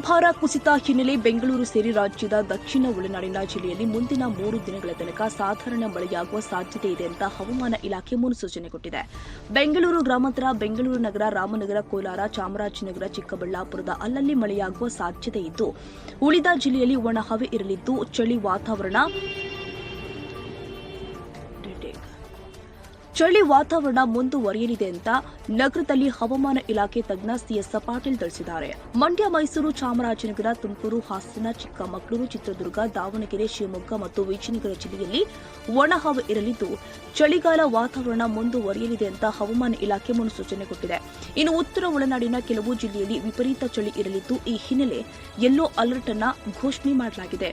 ವಾಯುಭಾರ ಕುಸಿತ ಹಿನ್ನೆಲೆ ಬೆಂಗಳೂರು ಸೇರಿ ರಾಜ್ಯದ ದಕ್ಷಿಣ ಒಳನಾಡಿನ ಜಿಲ್ಲೆಯಲ್ಲಿ ಮುಂದಿನ 3 ದಿನಗಳ ತನಕ ಸಾಧಾರಣ ಮಳೆಯಾಗುವ ಸಾಧ್ಯತೆ ಇದೆ ಅಂತ ಹವಾಮಾನ ಇಲಾಖೆ ಮುನ್ಸೂಚನೆ ಕೊಟ್ಟಿದೆ. ಬೆಂಗಳೂರು ಗ್ರಾಮಾಂತರ, ಬೆಂಗಳೂರು ನಗರ, ರಾಮನಗರ, ಕೋಲಾರ, ಚಾಮರಾಜನಗರ, ಚಿಕ್ಕಬಳ್ಳಾಪುರದ ಅಲ್ಲಲ್ಲಿ ಮಳೆಯಾಗುವ ಸಾಧ್ಯತೆ ಇದ್ದು, ಉಳಿದ ಜಿಲ್ಲೆಯಲ್ಲಿ ಒಣ ಹವೆ ಇರಲಿದ್ದು ಚಳಿ ವಾತಾವರಣ ಮುಂದುವರಿಯಲಿದೆ ಅಂತ ನಗರದಲ್ಲಿ ಹವಾಮಾನ ಇಲಾಖೆ ತಜ್ಞ ಸಿಎಸ್ ಪಾಟೀಲ್ ತಿಳಿಸಿದ್ದಾರೆ. ಮಂಡ್ಯ, ಮೈಸೂರು, ಚಾಮರಾಜನಗರ, ತುಮಕೂರು, ಹಾಸನ, ಚಿಕ್ಕಮಗಳೂರು, ಚಿತ್ರದುರ್ಗ, ದಾವಣಗೆರೆ, ಶಿವಮೊಗ್ಗ ಮತ್ತು ವಿಜಯನಗರ ಜಿಲ್ಲೆಯಲ್ಲಿ ಒಣಹವೆ ಇರಲಿದ್ದು ಚಳಿಗಾಲ ವಾತಾವರಣ ಮುಂದುವರಿಯಲಿದೆ ಅಂತ ಹವಾಮಾನ ಇಲಾಖೆ ಮುನ್ಸೂಚನೆ ಕೊಟ್ಟಿದೆ. ಇನ್ನು ಉತ್ತರ ಒಳನಾಡಿನ ಕೆಲವು ಜಿಲ್ಲೆಯಲ್ಲಿ ವಿಪರೀತ ಚಳಿ ಇರಲಿದ್ದು ಈ ಹಿನ್ನೆಲೆ ಯೆಲ್ಲೋ ಅಲರ್ಟ್ ಅನ್ನು ಘೋಷಣೆ ಮಾಡಲಾಗಿದೆ.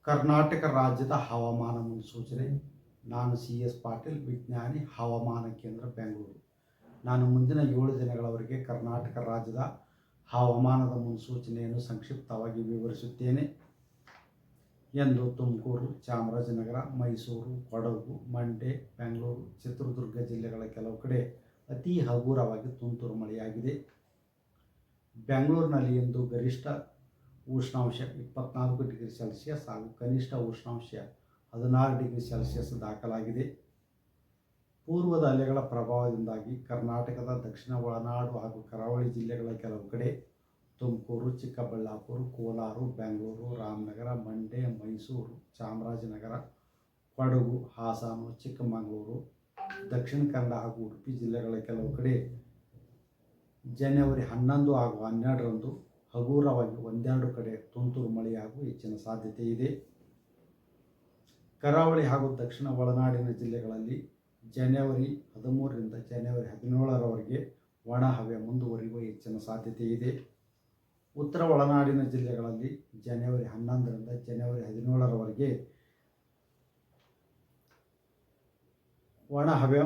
ಕರ್ನಾಟಕ ರಾಜ್ಯದ ಹವಾಮಾನ ಮುನ್ಸೂಚನೆ. ನಾನು ಸಿಎಸ್ ಪಾಟೀಲ್, ವಿಜ್ಞಾನಿ, ಹವಾಮಾನ ಕೇಂದ್ರ, ಬೆಂಗಳೂರು. ನಾನು ಮುಂದಿನ 7 ದಿನಗಳವರೆಗೆ ಕರ್ನಾಟಕ ರಾಜ್ಯದ ಹವಾಮಾನದ ಮುನ್ಸೂಚನೆಯನ್ನು ಸಂಕ್ಷಿಪ್ತವಾಗಿ ವಿವರಿಸುತ್ತೇನೆ ಎಂದು ತುಮಕೂರು, ಚಾಮರಾಜನಗರ, ಮೈಸೂರು, ಕೊಡಗು, ಮಂಡ್ಯ, ಬೆಂಗಳೂರು, ಚಿತ್ರದುರ್ಗ ಜಿಲ್ಲೆಗಳ ಕೆಲವು ಕಡೆ ಅತಿ ಹಗುರವಾಗಿ ತುಂತುರು ಮಳೆಯಾಗಿದೆ. ಬೆಂಗಳೂರಿನಲ್ಲಿ ಇಂದು ಗರಿಷ್ಠ ಉಷ್ಣಾಂಶ 24 ಡಿಗ್ರಿ ಸೆಲ್ಸಿಯಸ್ ಹಾಗೂ ಕನಿಷ್ಠ ಉಷ್ಣಾಂಶ 16 ಡಿಗ್ರಿ ಸೆಲ್ಸಿಯಸ್ ದಾಖಲಾಗಿದೆ. ಪೂರ್ವದ ಅಲೆಗಳ ಪ್ರಭಾವದಿಂದಾಗಿ ಕರ್ನಾಟಕದ ದಕ್ಷಿಣ ಒಳನಾಡು ಹಾಗೂ ಕರಾವಳಿ ಜಿಲ್ಲೆಗಳ ಕೆಲವು ಕಡೆ ತುಮಕೂರು, ಚಿಕ್ಕಬಳ್ಳಾಪುರ, ಕೋಲಾರ, ಬೆಂಗಳೂರು, ರಾಮನಗರ, ಮಂಡ್ಯ, ಮೈಸೂರು, ಚಾಮರಾಜನಗರ, ಕೊಡಗು, ಹಾಸನ, ಚಿಕ್ಕಮಗಳೂರು, ದಕ್ಷಿಣ ಕನ್ನಡ ಹಾಗೂ ಉಡುಪಿ ಜಿಲ್ಲೆಗಳ ಕೆಲವು ಕಡೆ ಜನವರಿ 11 ಹಾಗೂ 12ರಂದು ಹಗುರವಾಗಿ ಒಂದೆರಡು ಕಡೆ ತುಂತುರು ಮಳೆಯಾಗುವ ಹೆಚ್ಚಿನ ಸಾಧ್ಯತೆ ಇದೆ. ಕರಾವಳಿ ಹಾಗೂ ದಕ್ಷಿಣ ಒಳನಾಡಿನ ಜಿಲ್ಲೆಗಳಲ್ಲಿ ಜನವರಿ 13ರಿಂದ ಜನವರಿ 17ರವರೆಗೆ ಒಣ ಹವೆ ಮುಂದುವರಿಯುವ ಹೆಚ್ಚಿನ ಸಾಧ್ಯತೆ ಇದೆ. ಉತ್ತರ ಒಳನಾಡಿನ ಜಿಲ್ಲೆಗಳಲ್ಲಿ ಜನವರಿ 11ರಿಂದ ಜನವರಿ 17ರವರೆಗೆ ಒಣ ಹವೆ